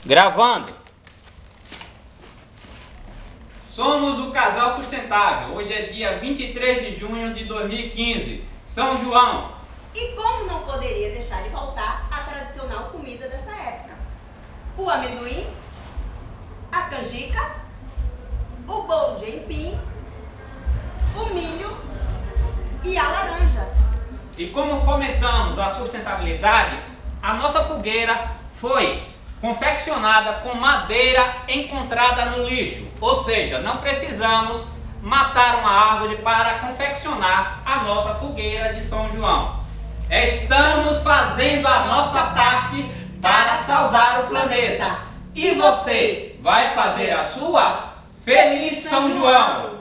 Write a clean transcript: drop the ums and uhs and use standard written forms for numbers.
Gravando. Somos o Casal Sustentável. Hoje é dia 23 de junho de 2015, São João. E como não poderia deixar de voltar a tradicional comida dessa época? O amendoim, a canjica, o bolo de aipim, o milho e a laranja. E como fomentamos a sustentabilidade, a nossa fogueira foi confeccionada com madeira encontrada no lixo, ou seja, não precisamos matar uma árvore para confeccionar a nossa fogueira de São João. Estamos fazendo a nossa parte para salvar o planeta. E você vai fazer a sua? Feliz São João!